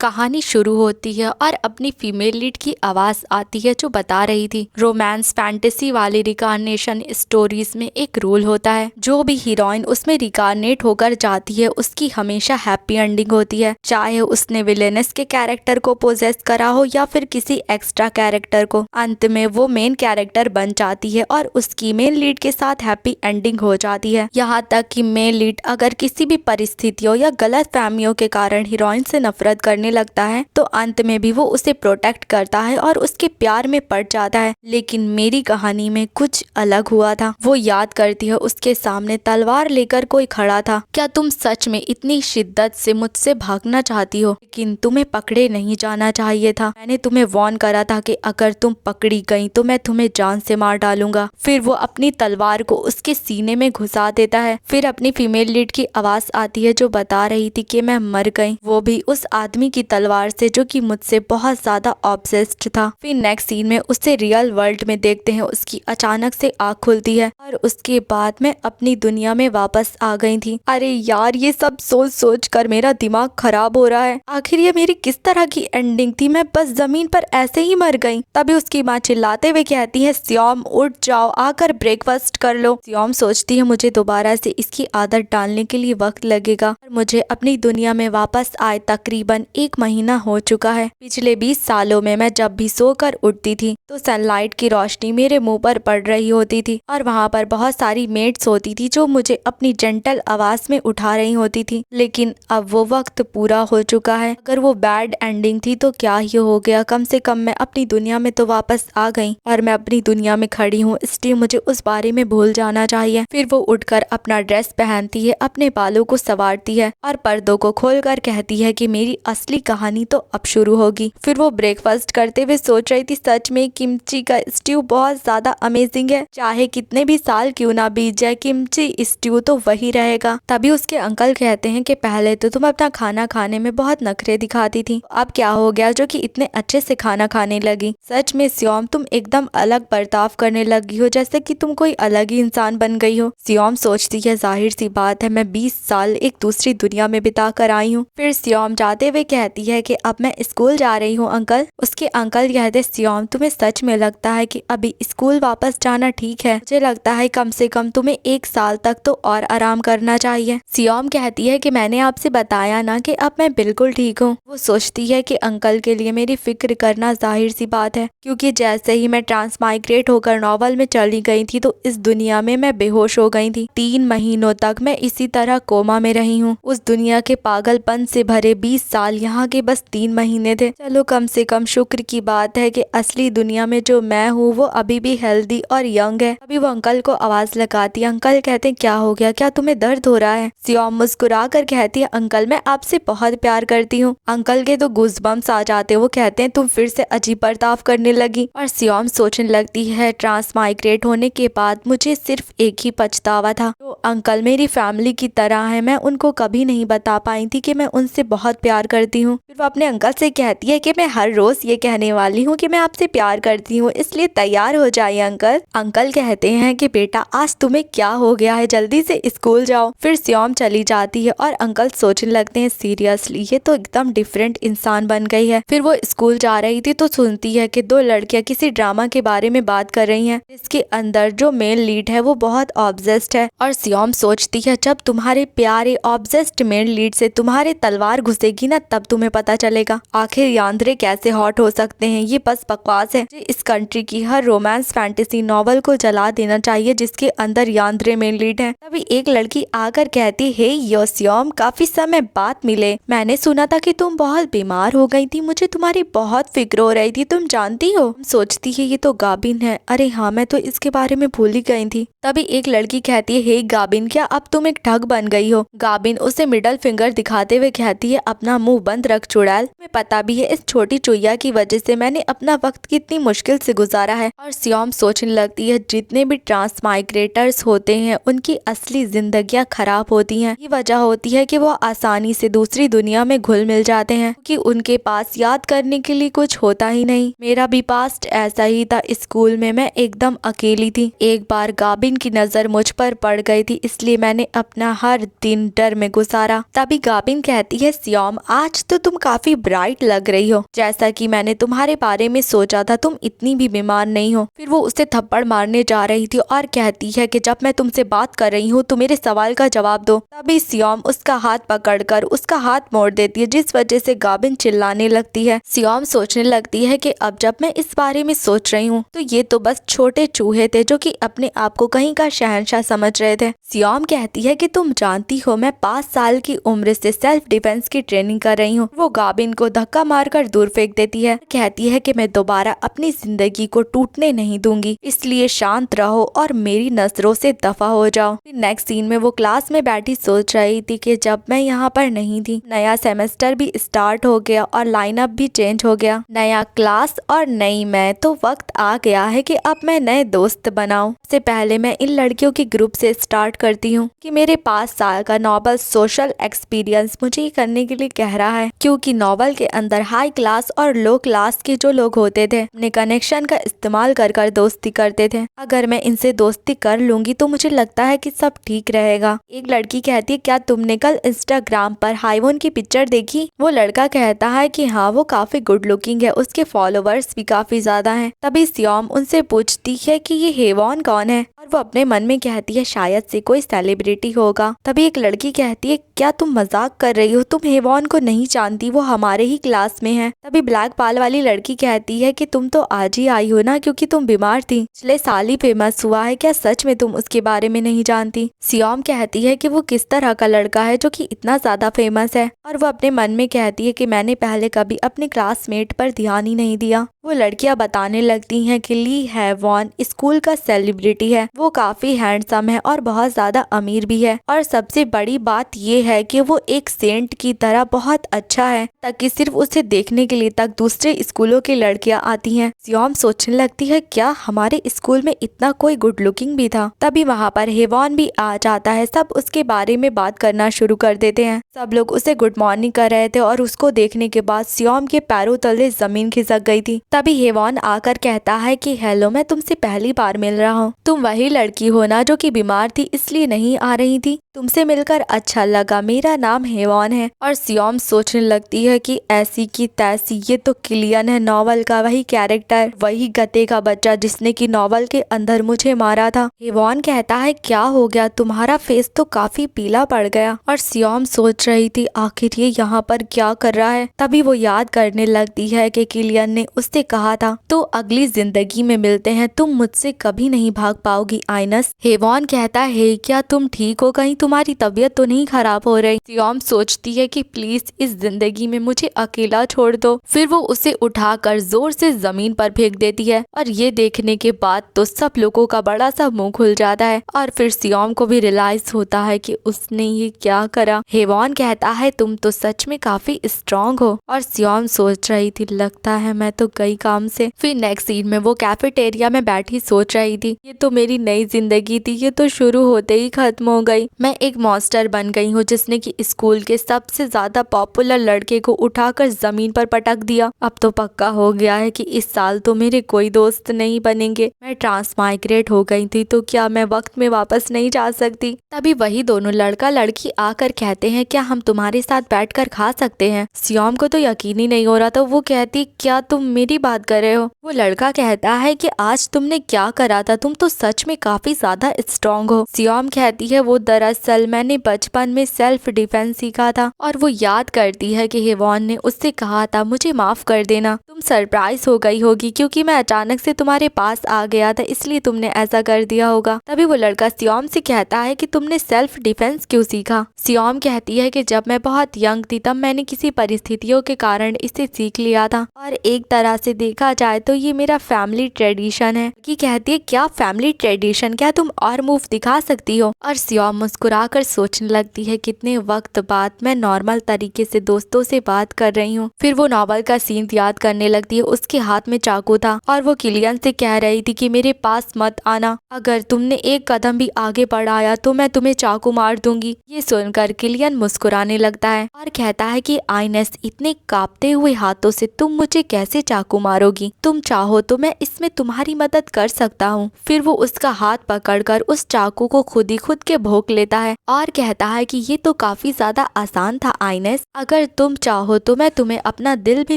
कहानी शुरू होती है और अपनी फीमेल लीड की आवाज आती है जो बता रही थी रोमांस फैंटेसी वाली रिकारनेशन स्टोरीज में एक रूल होता है, जो भी हीरोइन उसमें रिकारनेट होकर जाती है उसकी हमेशा हैप्पी एंडिंग होती है, चाहे उसने विलेनस के कैरेक्टर को पोजेस करा हो या फिर किसी एक्स्ट्रा कैरेक्टर को। अंत में वो मेन कैरेक्टर बन जाती है और उसकी मेन लीड के साथ हैप्पी एंडिंग हो जाती है। यहाँ तक कि मेन लीड अगर किसी भी परिस्थितियों या गलत फहमियों के कारण हीरोइन से नफरत करने लगता है तो अंत में भी वो उसे प्रोटेक्ट करता है और उसके प्यार में पड़ जाता है। लेकिन मेरी कहानी में कुछ अलग हुआ था। वो याद करती है उसके सामने तलवार लेकर कोई खड़ा था। क्या तुम सच में इतनी शिद्दत से मुझसे भागना चाहती हो? लेकिन तुम्हें पकड़े नहीं जाना चाहिए था। मैंने तुम्हें वार्न करा था कि अगर तुम पकड़ी गई तो मैं तुम्हें जान से मार डालूंगा। फिर वो अपनी तलवार को उसके सीने में घुसा देता है। फिर अपनी फीमेल लीड की आवाज आती है जो बता रही थी कि मैं मर गई, वो भी उस आदमी की तलवार से जो कि मुझसे बहुत ज्यादा ऑब्सेस्ड था। फिर नेक्स्ट सीन में उसे रियल वर्ल्ड में देखते हैं, उसकी अचानक से आँख खुलती है और उसके बाद मैं अपनी दुनिया में वापस आ गई थी। अरे यार, ये सब सोच सोच कर मेरा दिमाग खराब हो रहा है। आखिर ये मेरी किस तरह की एंडिंग थी? मैं बस जमीन पर ऐसे ही मर गई। तभी उसकी माँ चिल्लाते हुए कहती है, श्याम उठ जाओ, आकर ब्रेकफास्ट कर लो। श्याम सोचती है मुझे दोबारा से इसकी आदत डालने के लिए वक्त लगेगा और मुझे अपनी दुनिया में वापस आए तकरीबन 1 महीना हो चुका है। पिछले 20 सालों में मैं जब भी सोकर उठती थी तो सनलाइट की रोशनी मेरे मुंह पर पड़ रही होती थी और वहाँ पर बहुत सारी मेड्स होती थी जो मुझे अपनी जेंटल आवाज में उठा रही होती थी। लेकिन अब वो वक्त पूरा हो चुका है। अगर वो बैड एंडिंग थी तो क्या ही हो गया, कम से कम मैं अपनी दुनिया में तो वापस आ गई और मैं अपनी दुनिया में खड़ी हूँ, इसलिए मुझे उस बारे में भूल जाना चाहिए। फिर वो उठकर अपना ड्रेस पहनती है, अपने बालों को संवारती है और पर्दों को खोलकर कहती है कि मेरी असली कहानी तो अब शुरू होगी। फिर वो ब्रेकफास्ट करते हुए सोच रही थी, सच में किमची का स्ट्यू बहुत ज्यादा अमेजिंग है। चाहे कितने भी साल क्यों ना बीत जाए, किमची स्ट्यू तो वही रहेगा। तभी उसके अंकल कहते हैं कि पहले तो तुम अपना खाना खाने में बहुत नखरे दिखाती थी, अब क्या हो गया जो कि इतने अच्छे से खाना खाने लगी? सच में श्याम, तुम एकदम अलग बर्ताव करने लगी हो, जैसे कि तुम कोई अलग ही इंसान बन गई हो। श्याम सोचती है, जाहिर सी बात है, मैं 20 साल एक दूसरी दुनिया में बिता कर आई हूँ। फिर श्याम जाते हुए कहती है कि अब मैं स्कूल जा रही हूँ अंकल। उसके अंकल कहते, श्याम तुम्हें सच में लगता है कि अभी स्कूल वापस जाना ठीक है? मुझे लगता है कम से कम तुम्हें 1 साल तक तो और आराम करना चाहिए। श्याम कहती है कि मैंने आपसे बताया ना कि अब मैं बिल्कुल ठीक हूँ। वो सोचती है कि अंकल के लिए मेरी फिक्र करना जाहिर सी बात है, क्योंकि जैसे ही मैं ट्रांसमाइग्रेट होकर नॉवल में चली गई थी तो इस दुनिया में मैं बेहोश हो गई थी। 3 महीनों तक मैं इसी तरह कोमा में रही हूँ। उस दुनिया के पागलपन से भरे 20 साल यहाँ के बस 3 महीने थे। चलो कम से कम शुक्र की बात है कि असली दुनिया में जो मैं हूँ वो अभी भी हेल्दी और यंग है। अभी वो अंकल को आवाज लगाती है। अंकल कहते हैं, क्या हो गया, क्या तुम्हें दर्द हो रहा है? श्याम मुस्कुरा कर कहती है, अंकल मैं आपसे बहुत प्यार करती हूँ। अंकल के तो गूज़बम्प्स आ जाते हैं। वो कहते हैं, तुम फिर से अजीब बर्ताव करने लगी। और श्याम सोचने लगती है, ट्रांसमाइग्रेट होने के बाद मुझे सिर्फ एक ही पछतावा था, तो अंकल मेरी फैमिली की तरह है, मैं उनको कभी नहीं बता पाई थी कि मैं उनसे बहुत प्यार करती हूँ। फिर वो अपने अंकल से कहती है कि मैं हर रोज ये कहने वाली हूँ कि मैं आपसे प्यार करती हूँ, इसलिए तैयार हो जाइए अंकल। अंकल कहते हैं कि बेटा आज तुम्हें क्या हो गया है, जल्दी से स्कूल जाओ। फिर श्याम चली जाती है और अंकल सोचने लगते हैं, सीरियसली ये तो एकदम डिफरेंट इंसान बन गई है। फिर वो स्कूल जा रही थी तो सुनती है कि 2 लड़कियां किसी ड्रामा के बारे में बात कर रही हैं। इसके अंदर जो मेन लीड है वो बहुत ऑब्सेस्ड है और श्याम सोचती है, जब तुम्हारे प्यारे ऑब्सेस्ड मेन लीड से तुम्हारे तलवार घुसेगी ना तब तुम्हें पता चलेगा आखिर यांद्रे कैसे हॉट हो सकते हैं। ये बस बकवास है। इस कंट्री की हर रोमांस फैंटेसी नॉवल को जला देना चाहिए जिसके अंदर यांद्रे मेन लीड है। तभी एक लड़की आकर कहती है, यो श्याम, काफी समय बाद मिले। मैंने सुना था कि तुम बहुत बीमार हो गई थी, मुझे तुम्हारी बहुत फिक्र हो रही थी, तुम जानती हो? सोचती है ये तो गाबिन है। अरे हाँ, मैं तो इसके बारे में भूल ही गई थी। तभी एक लड़की कहती है, हे गाबिन, क्या अब तुम एक ठग बन गई हो? गाबिन उसे मिडल फिंगर दिखाते हुए कहती है, अपना मुंह बंद रख चुड़ैल। तुम्हें पता भी है इस छोटी चुईया की वजह से मैंने अपना वक्त कितनी मुश्किल से गुजारा है। और श्याम सोचने लगती है, जितने भी ट्रांसमाइग्रेटर्स होते हैं उनकी असली जिंदगियां खराब होती हैं। ये वजह होती है कि वो आसानी से दूसरी दुनिया में घुल मिल जाते हैं, क्योंकि उनके पास याद करने के लिए कुछ होता ही नहीं। मेरा भी पास्ट ऐसा ही था। स्कूल में मैं एकदम अकेली थी। एक बार गाबिन की नजर मुझ पर पड़ गई थी, इसलिए मैंने अपना हर दिन डर में गुजारा। तभी गाबिन कहती है, श्याम आज तो तुम काफी ब्राइट लग रही हो, जैसा कि मैंने तुम्हारे बारे में सोचा था, तुम इतनी भी बीमार नहीं हो। फिर वो उसे थप्पड़ मारने जा रही थी और कहती है कि जब मैं तुमसे बात कर रही हूँ तो मेरे सवाल का जवाब दो। तभी सियोम उसका हाथ पकड़कर उसका हाथ मोड़ देती है, जिस वजह से गाबिन चिल्लाने लगती है। सियोम सोचने लगती है कि अब जब मैं इस बारे में सोच रही हूँ तो ये तो बस छोटे चूहे थे जो कि अपने आप को कहीं का शहंशाह समझ रहे थे। सियोम कहती है कि तुम जानती हो मैं 5 साल की उम्र से सेल्फ डिफेंस की ट्रेनिंग कर रही हूँ। वो गाबिन को धक्का मारकर दूर फेंक देती है, कहती है कि मैं दोबारा अपनी जिंदगी को टूटने नहीं दूंगी, इसलिए शांत रहो और मेरी नजरों से दफा हो जाओ। नेक्स्ट सीन में वो क्लास में बैठी सोच रही थी कि जब मैं यहाँ पर नहीं थी, नया सेमेस्टर भी स्टार्ट हो गया और लाइनअप भी चेंज हो गया, नया क्लास और नई मैं, तो वक्त आ गया है कि अब मैं नए दोस्त बनाऊं। इससे पहले मैं इन लड़कियों के ग्रुप से स्टार्ट करती हूँ कि मेरे 5 साल का नॉवल सोशल एक्सपीरियंस मुझे ये करने के लिए कह रहा है, क्योंकि नॉवल के अंदर हाई क्लास और लो क्लास के जो लोग होते थे अपने कनेक्शन का इस्तेमाल कर दोस्ती करते थे। अगर मैं इनसे दोस्ती कर लूंगी तो मुझे लगता है कि सब ठीक रहेगा। एक लड़की कहती है क्या तुमने कल इंस्टाग्राम पर हाइवोन की पिक्चर देखी? वो लड़का कहता है कि हाँ, वो काफी गुड लुकिंग है, उसके फॉलोवर्स भी काफी ज्यादा हैं। तभी सियोम उनसे पूछती है कि ये हेवॉन कौन है, और वो अपने मन में कहती है शायद से कोई सेलिब्रिटी होगा। तभी एक लड़की कहती है क्या तुम मजाक कर रही हो, तुम हेवॉन को नहीं जानती, वो हमारे ही क्लास में है। तभी ब्लैक बाल वाली लड़की कहती है कि तुम तो आज ही आई हो ना, क्योंकि तुम बीमार थी, पिछले साल ही फेमस हुआ है, क्या सच में तुम उसके बारे में नहीं जानती? सियोम कहती है कि वो किस तरह का लड़का है जो कि इतना ज्यादा फेमस है, और वो अपने मन में कहती है कि मैंने पहले कभी अपने क्लासमेट पर ध्यान ही नहीं दिया। वो लड़कियां बताने लगती हैं कि ली हेवॉन स्कूल का सेलिब्रिटी है, वो काफी हैंडसम है और बहुत ज्यादा अमीर भी है, और सबसे बड़ी बात ये है कि वो एक सेंट की तरह बहुत अच्छा है, ताकि सिर्फ उसे देखने के लिए तक दूसरे स्कूलों की लड़कियां आती हैं। सियोम सोचने लगती है क्या हमारे स्कूल में इतना कोई गुड लुकिंग भी था? तभी वहाँ पर हेवॉन भी आ जाता है, सब उसके बारे में बात करना शुरू कर देते हैं। सब लोग उसे गुड मॉर्निंग कर रहे थे और उसको देखने के बाद सियोम के पैरों तले जमीन खिसक गई थी। तभी हेवॉन आकर कहता है कि हेलो, मैं तुमसे पहली बार मिल रहा हूँ, तुम वही लड़की हो ना जो कि बीमार थी इसलिए नहीं आ रही थी? तुमसे मिलकर अच्छा लगा, मेरा नाम हेवॉन है। और सियोम सोचने लगती है कि ऐसी की तैसी, ये तो किलियन है, नॉवल का वही कैरेक्टर, वही गते का बच्चा जिसने की नॉवल के अंदर मुझे मारा था। हेवॉन कहता है क्या हो गया, तुम्हारा फेस तो काफी पीला पड़ गया। और सियोम सोच रही थी आखिर ये यहाँ पर क्या कर रहा है। तभी वो याद करने लगती है कि किलियन ने उससे कहा था तो अगली जिंदगी में मिलते हैं, तुम मुझसे कभी नहीं भाग पाओगी आइनस। हेवॉन कहता है क्या तुम ठीक हो, कहीं तुम्हारी तबीयत तो नहीं खराब हो रही? सियोम सोचती है कि प्लीज इस जिंदगी में मुझे अकेला छोड़ दो। फिर वो उसे उठाकर जोर से जमीन पर फेंक देती है, और ये देखने के बाद तो सब लोगों का बड़ा सा मुंह खुल जाता है, और फिर सियोम को भी रियलाइज होता है कि उसने ये क्या करा। हेवॉन कहता है तुम तो सच में काफी स्ट्रॉन्ग हो, और सियोम सोच रही थी लगता है मैं तो गई काम से। फिर नेक्स्ट सीन में वो कैफेटेरिया में बैठी सोच रही थी ये तो मेरी नई जिंदगी थी, ये तो शुरू होते ही खत्म हो गई। मैं एक मॉन्स्टर बन गई हूँ जिसने कि स्कूल के सबसे ज्यादा पॉपुलर लड़के को उठाकर जमीन पर पटक दिया। अब तो पक्का हो गया है कि इस साल तो मेरे कोई दोस्त नहीं बनेंगे। मैं ट्रांसमाइग्रेट हो गई थी, तो क्या मैं वक्त में वापस नहीं जा सकती? तभी वही दोनों लड़का लड़की आकर कहते हैं क्या हम तुम्हारे साथ बैठकर खा सकते हैं? सियोम को तो यकीन ही नहीं हो रहा, तो वो कहती क्या तुम मेरी बात कर रहे हो? वो लड़का कहता है कि आज तुमने क्या करा था, तुम तो सच में काफी ज्यादा स्ट्रॉन्ग हो। सियोम कहती है वो दरअसल मैंने बचपन में सेल्फ डिफेंस सीखा था, और वो याद करती है कि हेवॉन ने उससे कहा था मुझे माफ कर देना, तुम सरप्राइज हो गई होगी क्योंकि मैं अचानक से तुम्हारे पास आ गया था इसलिए तुमने ऐसा कर दिया होगा। तभी वो लड़का सियोम से कहता है कि तुमने सेल्फ डिफेंस क्यों सीखा? सियोम कहती है कि जब मैं बहुत यंग थी तब मैंने किसी परिस्थितियों के कारण इसे सीख लिया था, और एक तरह से देखा जाए तो ये मेरा फैमिली ट्रेडिशन है। कि कहती है क्या फैमिली ट्रेडिशन, क्या तुम और मूव दिखा सकती हो? और सियोम मुस्कुराकर सोचने लगती है कितने वक्त बाद मैं नॉर्मल तरीके से दोस्तों से बात कर रही हूँ। फिर वो नॉवल का सीन याद करने लगती है, उसके हाथ में चाकू था और वो किलियन से कह रही थी कि मेरे पास मत आना, अगर तुमने एक कदम भी आगे बढ़ाया तो मैं तुम्हें चाकू मार दूंगी। ये सुनकर किलियन मुस्कुराने लगता है और कहता है कि आइनेस इतने कांपते हुए हाथों से तुम मुझे कैसे चाकू मारोगी? तुम चाहो तो मैं इसमें तुम्हारी मदद कर सकता हूँ। फिर वो उसका हाथ पकड़कर उस चाकू को खुद के भोंक लेता है और कहता है कि ये तो काफी ज्यादा आसान था आइनेस, अगर अगर तुम चाहो तो मैं तुम्हें अपना दिल भी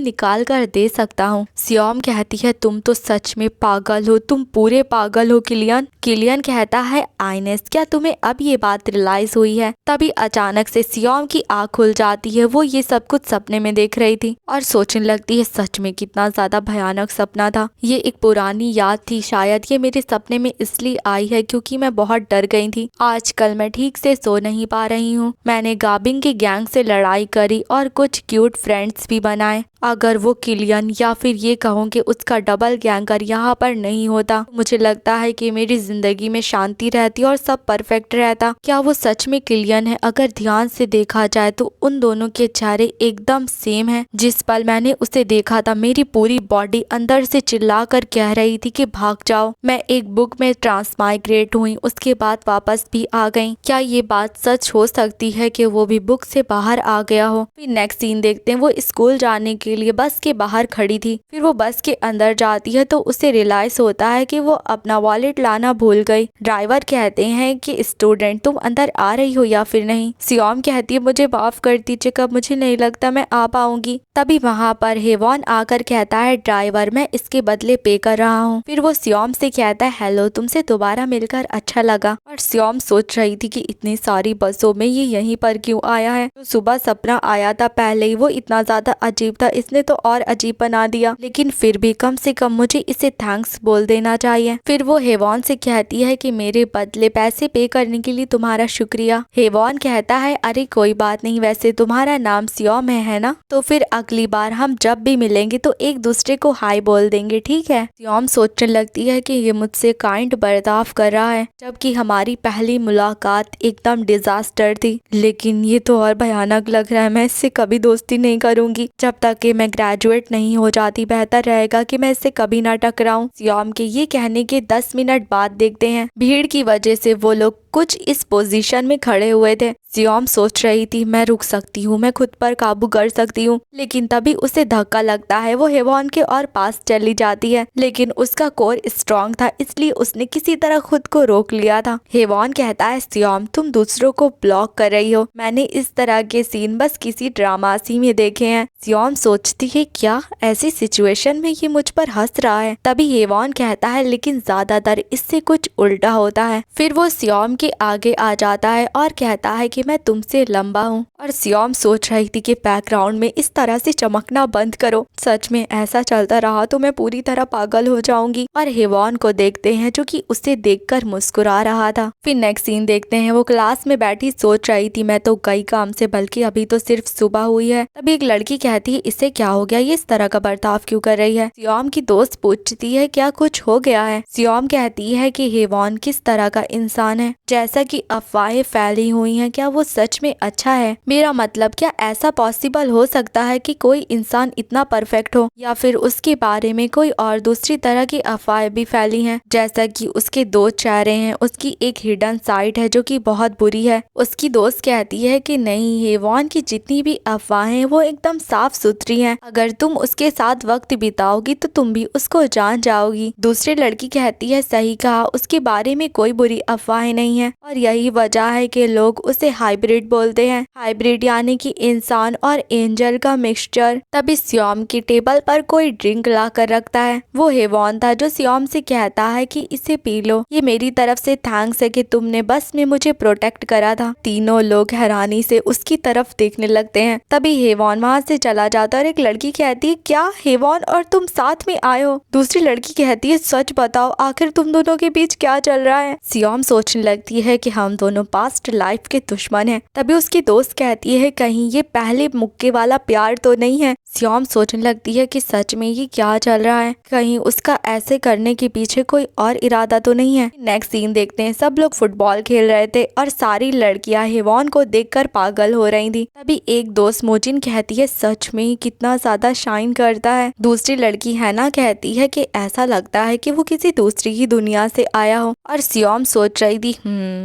निकाल कर दे सकता हूँ। सियोम कहती है तुम तो सच में पागल हो, तुम पूरे पागल हो किलियन। किलियन कहता है आइनेस क्या तुम्हें अब ये बात रियलाइज हुई है? तभी अचानक से सियोम की आँख खुल जाती है। वो ये सब कुछ सपने में देख रही थी और सोचने लगती है सच में कितना ज्यादा भयानक सपना था। ये एक पुरानी याद थी, शायद ये मेरे सपने में इसलिए आई है क्योंकि मैं बहुत डर गई थी। आजकल मैं ठीक से सो नहीं पा रही हूँ। मैंने गाबिंग की गैंग से लड़ाई करी और कुछ क्यूट फ्रेंड्स भी बनाए। अगर वो किलियन या फिर ये कहूँ कि उसका डबल गैंगर यहाँ पर नहीं होता, मुझे लगता है कि मेरी जिंदगी में शांति रहती और सब परफेक्ट रहता। क्या वो सच में किलियन है? अगर ध्यान से देखा जाए तो उन दोनों के चेहरे एकदम सेम हैं। जिस पल मैंने उसे देखा था मेरी पूरी बॉडी अंदर से चिल्लाकर कह रही थी कि भाग जाओ। मैं एक बुक में ट्रांसमाइग्रेट हुई, उसके बाद वापस भी आ गई। क्या ये बात सच हो सकती है कि वो भी बुक से बाहर आ गया हो? फिर नेक्स्ट सीन देखते हैं, वो स्कूल जाने के लिए बस के बाहर खड़ी थी। फिर वो बस के अंदर जाती है तो उसे रियलाइज होता है कि वो अपना वॉलेट लाना भूल गई। ड्राइवर कहते हैं कि स्टूडेंट तुम अंदर आ रही हो या फिर नहीं? सियोम कहती है मुझे माफ कर दीजिए, कब मुझे नहीं लगता मैं आ पाऊंगी। तभी वहाँ पर हेवॉन आकर कहता है ड्राइवर मैं इसके बदले पे कर रहा हूँ। फिर वो सियोम से कहता है हेलो, तुमसे दोबारा मिलकर अच्छा लगा। और सियोम सोच रही थी कि इतनी सारी बसों में ये यहीं पर क्यों आया है? तो सुबह सपना आया था पहले ही वो इतना ज्यादा अजीब था, इसने तो और अजीब बना दिया। लेकिन फिर भी कम से कम मुझे इसे थैंक्स बोल देना चाहिए। फिर वो हेवॉन से कहती है कि मेरे बदले पैसे पे करने के लिए तुम्हारा शुक्रिया। हेवॉन कहता है अरे कोई बात नहीं, वैसे तुम्हारा नाम सियोम है ना? तो फिर अगली बार हम जब भी मिलेंगे तो एक दूसरे को हाय बोल देंगे, ठीक है? सियोम सोचने लगती है कि ये मुझसे काइंड बर्ताव कर रहा है, जबकि हमारी पहली मुलाकात एकदम डिजास्टर थी। लेकिन ये तो और भयानक लग रहा है, मैं इससे कभी दोस्ती नहीं करूंगी जब तक कि मैं ग्रेजुएट नहीं हो जाती। बेहतर रहेगा कि मैं इससे कभी ना टकराऊं। सियोम के ये कहने के 10 मिनट बाद देखते हैं भीड़ की वजह से वो लोग कुछ इस पोजीशन में खड़े हुए थे। सियोम सोच रही थी मैं रुक सकती हूँ, मैं खुद पर काबू कर सकती हूँ। लेकिन तभी उसे धक्का लगता है, वो हेवॉन के और पास चली जाती है। लेकिन उसका कोर स्ट्रॉन्ग था इसलिए उसने किसी तरह खुद को रोक लिया था। हेवॉन कहता है सियोम तुम दूसरों को ब्लॉक कर रही हो, मैंने इस तरह के सीन बस किसी ड्रामासी में देखे हैं। सियोम सोचती है क्या ऐसी सिचुएशन में ये मुझ पर हंस रहा है? तभी हेवॉन कहता है लेकिन ज्यादातर इससे कुछ उल्टा होता है। फिर वो सियोम के आगे आ जाता है और कहता है कि मैं तुमसे लंबा हूँ। और सियोम सोच रही थी कि बैकग्राउंड में इस तरह से चमकना बंद करो, सच में ऐसा चलता रहा तो मैं पूरी तरह पागल हो जाऊंगी। और हेवॉन को देखते हैं जो कि उसे देखकर मुस्कुरा रहा था। फिर नेक्स्ट सीन देखते हैं, वो क्लास में बैठी सोच रही थी मैं तो गई काम से, बल्कि अभी तो सिर्फ सुबह हुई है। तभी एक लड़की कहती है इससे क्या हो गया, ये इस तरह का बर्ताव क्यों कर रही है? सियोम की दोस्त पूछती है क्या कुछ हो गया है? सियोम कहती है कि हेवॉन किस तरह का इंसान है, जैसा कि अफवाहें फैली हुई हैं, क्या वो सच में अच्छा है? मेरा मतलब क्या ऐसा पॉसिबल हो सकता है कि कोई इंसान इतना परफेक्ट हो, या फिर उसके बारे में कोई और दूसरी तरह की अफवाहें भी फैली हैं, जैसा कि उसके दो चेहरे हैं, उसकी एक हिडन साइड है जो कि बहुत बुरी है। उसकी दोस्त कहती है कि नहीं, हेवॉन की जितनी भी अफवाहें वो एकदम साफ सुथरी हैं, अगर तुम उसके साथ वक्त बिताओगी तो तुम भी उसको जान जाओगी। दूसरी लड़की कहती है सही कहा, उसके बारे में कोई बुरी अफवाहें नहीं है और यही वजह है कि लोग उसे हाइब्रिड बोलते हैं। हाइब्रिड यानी कि इंसान और एंजल का मिक्सचर। तभी सियोम की टेबल पर कोई ड्रिंक ला कर रखता है। वो हेवॉन था जो सियोम से कहता है कि इसे पी लो, ये मेरी तरफ से थैंक्स है कि तुमने बस में मुझे प्रोटेक्ट करा था। तीनों लोग हैरानी से उसकी तरफ देखने लगते हैं। तभी हेवॉन वहाँ से चला जाता है और एक लड़की कहती है क्या हेवॉन और तुम साथ में आए हो? दूसरी लड़की कहती है सच बताओ, आखिर तुम दोनों के बीच क्या चल रहा है? सियोम सोचने लगती है कि हम दोनों पास्ट लाइफ के दुश्मन हैं। तभी उसकी दोस्त कहती है कहीं ये पहले मुक्के वाला प्यार तो नहीं है? सियोम सोचने लगती है कि सच में ये क्या चल रहा है, कहीं उसका ऐसे करने के पीछे कोई और इरादा तो नहीं है। नेक्स्ट सीन देखते हैं, सब लोग फुटबॉल खेल रहे थे और सारी लड़कियां हेवॉन को देखकर पागल हो रही थी। तभी एक दोस्त मोजिन कहती है सच में कितना ज्यादा शाइन करता है। दूसरी लड़की हैना कहती है कि ऐसा लगता है कि वो किसी दूसरी ही दुनिया से आया हो। और सियोम सोच रही थी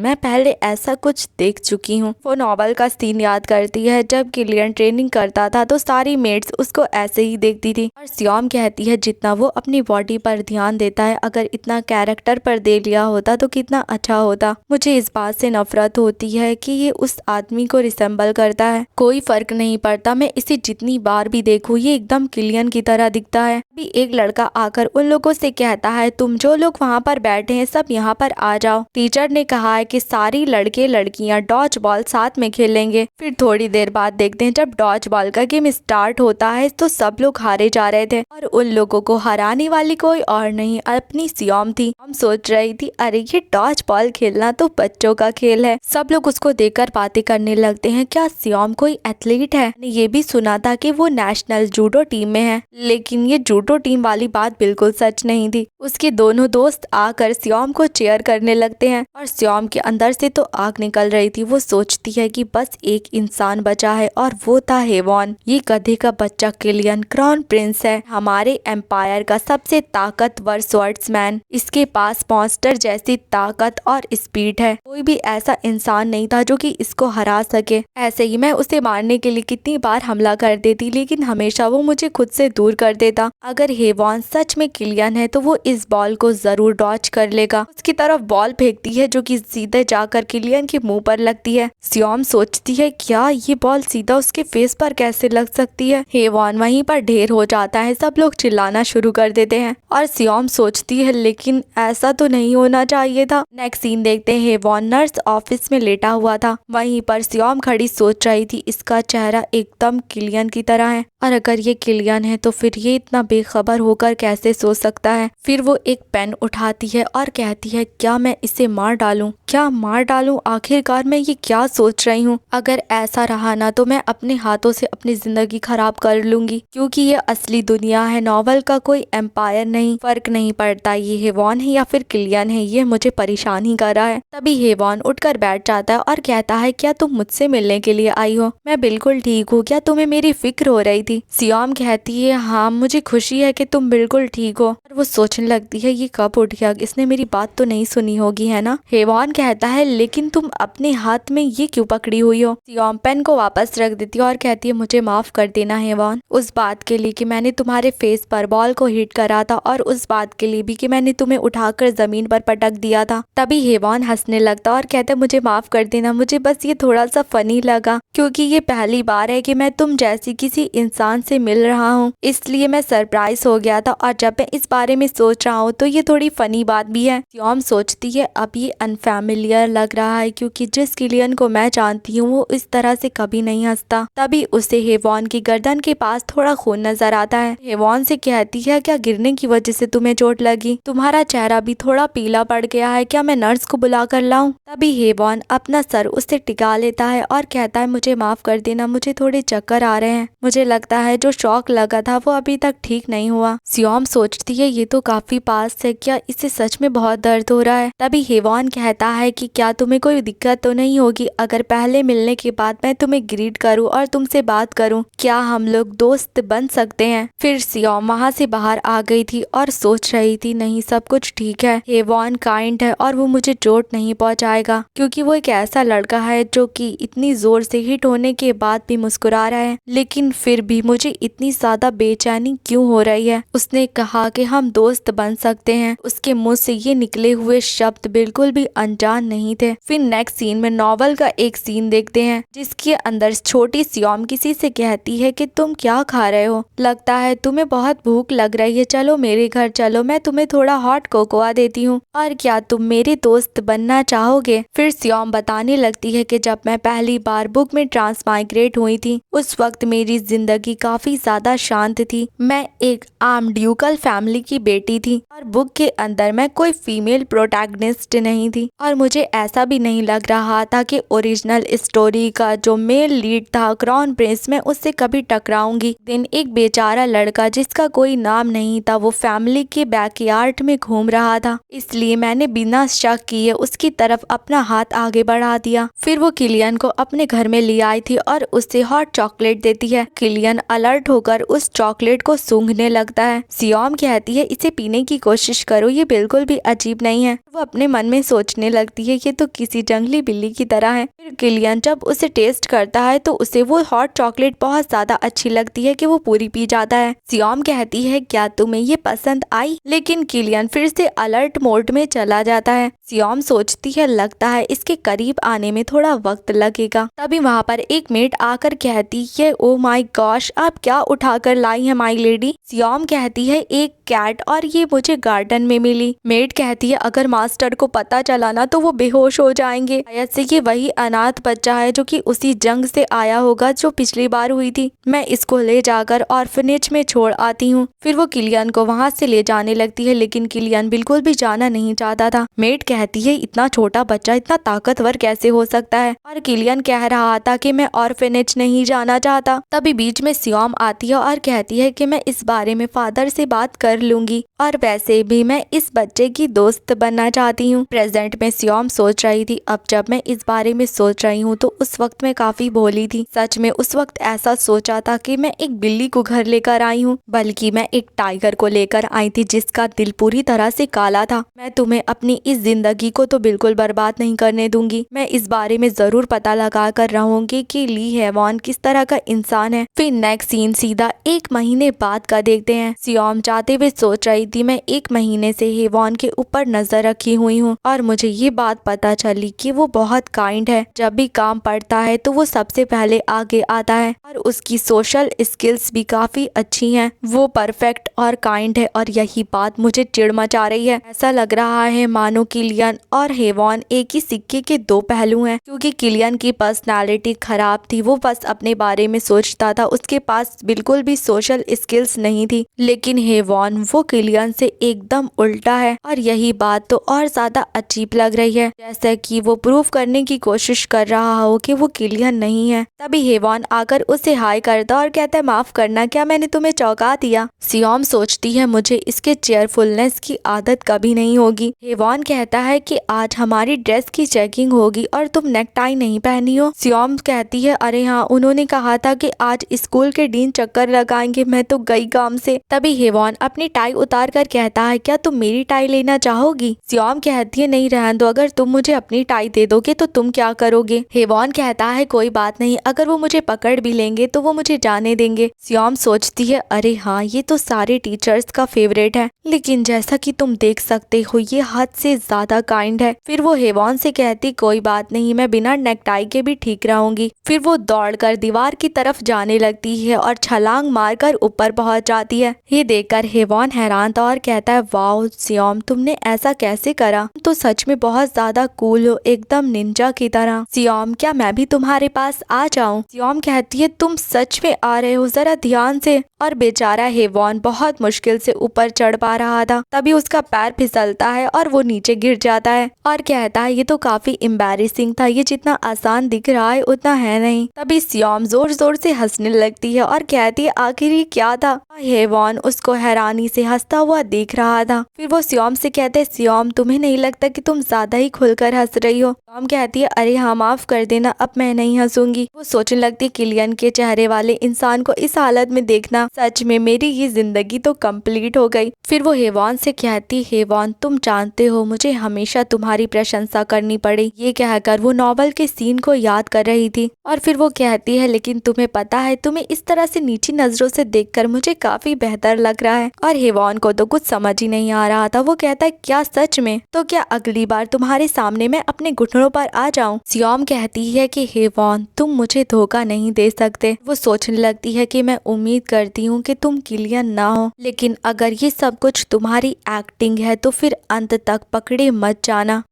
मैं पहले ऐसा कुछ देख चुकी हूँ। वो नॉवल का सीन याद करती है, जब किलियन ट्रेनिंग करता था तो सारी मेट्स उसको ऐसे ही देखती थी। और सियोम कहती है जितना वो अपनी बॉडी पर ध्यान देता है, अगर इतना कैरेक्टर पर दे लिया होता तो कितना अच्छा होता। मुझे इस बात से नफरत होती है कि ये उस आदमी को रिसेंबल करता है। कोई फर्क नहीं पड़ता, मैं इसे जितनी बार भी देखूं ये एकदम किलियन की तरह दिखता है। अभी एक लड़का आकर उन लोगों से कहता है तुम जो लोग वहाँ पर बैठे हैं सब यहाँ पर आ जाओ। टीचर ने कहा है कि सारी लड़के लड़कियाँ डॉज बॉल साथ में खेलेंगे। फिर थोड़ी देर बाद देखते हैं जब डॉज बॉल का गेम स्टार्ट होता है तो सब लोग हारे जा रहे थे और उन लोगों को हराने वाली कोई और नहीं अपनी सियोम थी। हम सोच रही थी अरे ये डॉज बॉल खेलना तो बच्चों का खेल है। सब लोग उसको देखकर बातें करने लगते हैं, क्या सियोम कोई एथलीट है? मैंने ये भी सुना था कि वो नेशनल जूडो टीम में है, लेकिन ये जूडो टीम वाली बात बिल्कुल सच नहीं थी। उसके दोनों दोस्त आकर सियोम को चेयर करने लगते हैं और सियोम के अंदर से तो आग निकल रही थी। वो सोचती है कि बस एक इंसान बचा है और वो था हेवॉन। ये गधे का बच्चा किलियन क्राउन प्रिंस है, हमारे एम्पायर का सबसे ताकतवर स्वॉर्ड्समैन। इसके पास मॉन्स्टर जैसी ताकत और स्पीड है। कोई भी ऐसा इंसान नहीं था जो कि इसको हरा सके। ऐसे ही मैं उसे मारने के लिए कितनी बार हमला कर देती, लेकिन हमेशा वो मुझे खुद से दूर कर देता। अगर हेवॉन सच में किलियन है तो वो इस बॉल को जरूर डॉच कर लेगा। उसकी तरफ बॉल फेंकती है जो कि सीधे जाकर किलियन के मुंह पर लगती है। सियोम सोचती है क्या ये बॉल सीधा उसके फेस पर कैसे लग सकती है। हेवॉन वहीं पर ढेर हो जाता है, सब लोग चिल्लाना शुरू कर देते हैं और सियोम सोचती है लेकिन ऐसा तो नहीं होना चाहिए था। नेक्स्ट सीन देखते हैं, हेवॉन नर्स ऑफिस में लेटा हुआ था। वहीं पर सियोम खड़ी सोच रही थी इसका चेहरा एकदम किलियन की तरह है और अगर ये किलियन है तो फिर ये इतना बेखबर होकर कैसे सो सकता है। फिर वो एक पेन उठाती है और कहती है क्या मैं इसे मार डालूं, क्या मार डालूं? आखिरकार मैं ये क्या सोच रही हूँ। अगर ऐसा रहा ना तो मैं अपने हाथों से अपनी जिंदगी खराब कर लूंगी, क्योंकि ये असली दुनिया है, नॉवल का कोई एम्पायर नहीं। फर्क नहीं पड़ता ये हेवॉन है या फिर किलियन है, ये मुझे परेशान ही कर रहा है। तभी हेवॉन उठकर बैठ जाता है और कहता है क्या तुम मुझसे मिलने के लिए आई हो? मैं बिल्कुल ठीक हूँ, क्या तुम्हें मेरी फिक्र हो रही थी? सियोम कहती है हाँ मुझे खुशी है कि तुम बिल्कुल ठीक हो। और वो सोचने लगती है ये कब उठ गया, इसने मेरी बात तो नहीं सुनी होगी है ना। हेवॉन कहता है लेकिन तुम अपने हाथ में ये क्यों पकड़ी हुई हो? सियोम पेन को वापस रख देती है और कहती है मुझे माफ कर देना हेवॉन, उस बात के लिए कि मैंने तुम्हारे फेस पर बॉल को हिट करा था और उस बात के लिए भी कि मैंने तुम्हें उठाकर जमीन पर पटक दिया था। तभी हेवॉन हंसने लगता और कहता है मुझे माफ कर देना, मुझे बस ये थोड़ा सा फनी लगा क्योंकि ये पहली बार है कि मैं तुम जैसी किसी इंसान से मिल रहा हूँ, इसलिए मैं सरप्राइज हो गया था और जब मैं इस बारे में सोच रहा हूँ तो ये थोड़ी फनी बात भी है। सियोम सोचती है अब ये अनफैमिलियर लग रहा है क्योंकि जिस किलियन को मैं जानती हूँ वो इस तरह से कभी नहीं हंसता। तभी उसे हेवॉन की गर्दन के पास थोड़ा खून नजर आता है। हेवॉन से कहती है क्या गिरने की वजह से तुम्हें चोट लगी? तुम्हारा चेहरा भी थोड़ा पीला पड़ गया है, क्या मैं नर्स को बुला कर लाऊं? तभी हेवॉन अपना सर उससे टिका लेता है और कहता है मुझे माफ कर देना, मुझे थोड़े चक्कर आ रहे हैं, मुझे लगता है जो शॉक लगा था वो अभी तक ठीक नहीं हुआ। सियोम सोचती है ये तो काफी पास है, क्या इसे सच में बहुत दर्द हो रहा है? तभी हेवॉन कहता है कि क्या तुम्हें कोई दिक्कत तो नहीं होगी अगर पहले मिलने के बाद मैं तुम्हें ग्रीट करूं और तुमसे बात करूं, क्या हम लोग दोस्त बन सकते हैं? फिर सियोम वहाँ से बाहर आ गई थी और सोच रही थी नहीं सब कुछ ठीक है, हेवॉन काइंड है और वो मुझे चोट नहीं पहुँचाएगा क्योंकि वो एक ऐसा लड़का है जो कि इतनी जोर से हिट होने के बाद भी मुस्कुरा रहा है। लेकिन फिर भी मुझे इतनी ज्यादा बेचैनी क्यों हो रही है? उसने कहा कि हम दोस्त बन सकते हैं, उसके मुंह से ये निकले हुए शब्द बिल्कुल भी अनजान नहीं थे। फिर नेक्स्ट सीन में नॉवल का एक सीन देखते हैं जिसके अंदर छोटी सियोम किसी से कहती है कि तुम क्या खा रहे हो, लगता है तुम्हें बहुत भूख लग रही है, चलो मेरे घर चलो, मैं तुम्हें थोड़ा हॉट कोकोआ देती हूँ और क्या तुम मेरे दोस्त बनना चाहोगे? फिर सियोम बताने लगती है कि जब मैं पहली बार बुक में ट्रांसमाइग्रेट हुई थी उस वक्त मेरी जिंदगी काफी ज्यादा शांत थी, मैं एक आम ड्यूकल फैमिली की बेटी थी और बुक के अंदर मैं कोई फीमेल प्रोटैगनिस्ट नहीं थी और मुझे ऐसा भी नहीं लग रहा था कि ओरिजिनल स्टोरी का जो मेल लीड था क्राउन प्रिंस मैं उससे कभी टकराऊंगी। दिन एक बेचारा लड़का जिसका कोई नाम नहीं था वो फैमिली के बैकयार्ड में घूम रहा था, इसलिए मैंने बिना शक किए उसकी तरफ अपना हाथ आगे बढ़ा दिया। फिर वो किलियन को अपने घर में ले आई थी और उससे हॉट चॉकलेट देती है। किलियन अलर्ट होकर उस चॉकलेट को सूंघने लगता है। सियोम कहती है इसे पीने की कोशिश करो, ये बिल्कुल भी अजीब नहीं है। वो अपने मन में सोचने लगती है ये तो किसी जंगली बिल्ली की तरह है। फिर किलियन जब उसे टेस्ट करता है तो उसे वो हॉट चॉकलेट बहुत ज्यादा अच्छी मीठी लगती है कि वो पूरी पी जाता है। सियोम कहती है क्या तुम्हें ये पसंद आई, लेकिन किलियन फिर से अलर्ट मोड में चला जाता है। सियोम सोचती है लगता है इसके करीब आने में थोड़ा वक्त लगेगा। तभी वहाँ पर एक मेड आकर कहती है ओ माय गॉश, आप क्या उठाकर लाई है माय लेडी। सियोम कहती है एक कैट, और ये मुझे गार्डन में मिली। मेड कहती है अगर मास्टर को पता चला ना तो वो बेहोश हो जाएंगे। शायद से ये वही अनाथ बच्चा है जो कि उसी जंग से आया होगा जो पिछली बार हुई थी। मैं इसको ले जाकर ऑर्फनेज में छोड़ आती हूँ। फिर वो किलियन को वहाँ से ले जाने लगती है, लेकिन किलियन बिल्कुल भी जाना नहीं चाहता था। मेड कहती है इतना छोटा बच्चा इतना ताकतवर कैसे हो सकता है, और किलियन कह रहा था कि मैं ऑर्फनेज नहीं जाना चाहता। तभी बीच में सियोम आती है और कहती है कि मैं इस बारे में फादर से बात कर लूंगी, और वैसे भी मैं इस बच्चे की दोस्त बनना चाहती हूँ। प्रेजेंट में सियोम सोच रही थी अब जब मैं इस बारे में सोच रही हूँ तो उस वक्त मैं काफी भोली थी। सच में उस वक्त ऐसा सोचा था कि मैं एक बिल्ली को घर लेकर आई हूँ, बल्कि मैं एक टाइगर को लेकर आई थी जिसका दिल पूरी तरह से काला था। मैं तुम्हें अपनी इस जिंदगी को तो बिल्कुल बर्बाद नहीं करने दूंगी। मैं इस बारे में जरूर पता लगा कर रहूंगी कि ली हेवॉन किस तरह का इंसान है। फिर नेक्स्ट सीन सीधा 1 महीने बाद का देखते हैं। सियोम चाहते हुए सोच रही थी मैं 1 महीने से हेवॉन के ऊपर नजर रखी हुई हूँ, और मुझे ये बात पता चली कि वो बहुत काइंड है। जब भी काम पड़ता है तो वो सबसे पहले आगे आता है, और उसकी सोशल स्किल्स भी काफी अच्छी हैं। वो परफेक्ट और काइंड है, और यही बात मुझे चिढ़ मचा रही है। ऐसा लग रहा है मानो किलियन और हेवॉन एक ही सिक्के के 2 पहलू हैं, क्योंकि किलियन की पर्सनालिटी खराब थी। वो बस अपने बारे में सोचता था, उसके पास बिल्कुल भी सोशल स्किल्स नहीं थी। लेकिन हेवॉन वो किलियन से एकदम उल्टा है, और यही बात तो और ज्यादा अजीब लग रही है, जैसे कि वो प्रूव करने की कोशिश कर रहा हो कि वो किलियन नहीं है। तभी हेवॉन आकर उसे हाय करता और कहता है माफ करना, क्या मैंने तुम्हें चौंका दिया। सियोम सोचती है मुझे इसके चेयरफुलनेस की आदत कभी नहीं होगी। हेवॉन कहता है कि आज हमारी ड्रेस की चेकिंग होगी और तुम नेकटाई नहीं पहनी हो। सियोम कहती है अरे हाँ, उन्होंने कहा था कि आज स्कूल के डीन चक्कर लगाएंगे, मैं तो गई काम से। तभी हेवॉन अपनी टाई उतार कर कहता है क्या तुम मेरी टाई लेना चाहोगी। सियोम कहती है नहीं रहने दो, अगर तुम मुझे अपनी टाई दे दोगे तो तुम क्या करोगे। हेवॉन कहता है कोई बात नहीं, अगर वो मुझे पकड़ भी लेंगे तो वो मुझे जाने देंगे। सियोम सोचती है अरे हाँ, ये तो सारे टीचर्स का फेवरेट है, लेकिन जैसा कि तुम देख सकते हो ये हद से ज्यादा काइंड है। फिर वो हेवॉन से कहती कोई बात नहीं, मैं बिना नेकटाई के भी ठीक रहूंगी। फिर वो दौड़कर दीवार की तरफ जाने लगती है और छलांग मारकर ऊपर पहुंच जाती है। ये देखकर हेवॉन हैरान था और कहता है वाओ सियोम, तुमने ऐसा कैसे करा, तो सच में बहुत ज्यादा कूल हो, एकदम निंजा की तरह। सियोम क्या मैं भी तुम्हारे पास आ जाऊं। सियोम कहती है तुम सच में आ रहे हो, जरा ध्यान से। और बेचारा हेवॉन बहुत मुश्किल से ऊपर चढ़ पा रहा था। तभी उसका पैर फिसलता है और वो नीचे गिर जाता है और कहता है ये तो काफी एम्बैरेसिंग था, ये जितना आसान दिख रहा है उतना है नहीं। तभी सियोम जोर जोर से हंसने लगती है और कहती है आखिर ये क्या था। हेवॉन उसको हैरानी से हंसता हुआ देख रहा था। फिर वो सियोम से कहते हैं सियोम, तुम्हें नहीं लगता कि तुम ज्यादा ही खुलकर हंस रही हो। सियोम कहती है अरे हाँ माफ कर देना, अब मैं नहीं हंसूंगी। वो सोचने लगती है किलियन के चेहरे वाले इंसान को इस हालत में देखना, सच में मेरी ये जिंदगी तो कंप्लीट हो गई। फिर वो हेवॉन से कहती हेवॉन तुम जानते हो मुझे हमेशा तुम्हारी प्रशंसा करनी पड़ी। ये कहकर वो नॉवल के सीन को याद कर रही थी। और फिर वो कहती है लेकिन तुम्हें पता है, तुम्हें इस तरह से नीची नजरों से देखकर मुझे काफी बेहतर लग रहा है। और हेवॉन को तो कुछ समझ ही नहीं आ रहा था। वो कहता है क्या सच में, तो क्या अगली बार तुम्हारे सामने मैं अपने घुटनों पर आ जाऊं। सियोम कहती है कि हेवॉन तुम मुझे धोखा नहीं दे सकते। वो सोचने लगती है कि मैं उम्मीद करती हूँ कि तुम किलियन ना हो, लेकिन अगर ये सब कुछ तुम्हारी एक्टिंग है तो फिर अंत तक पकड़े मत जाना।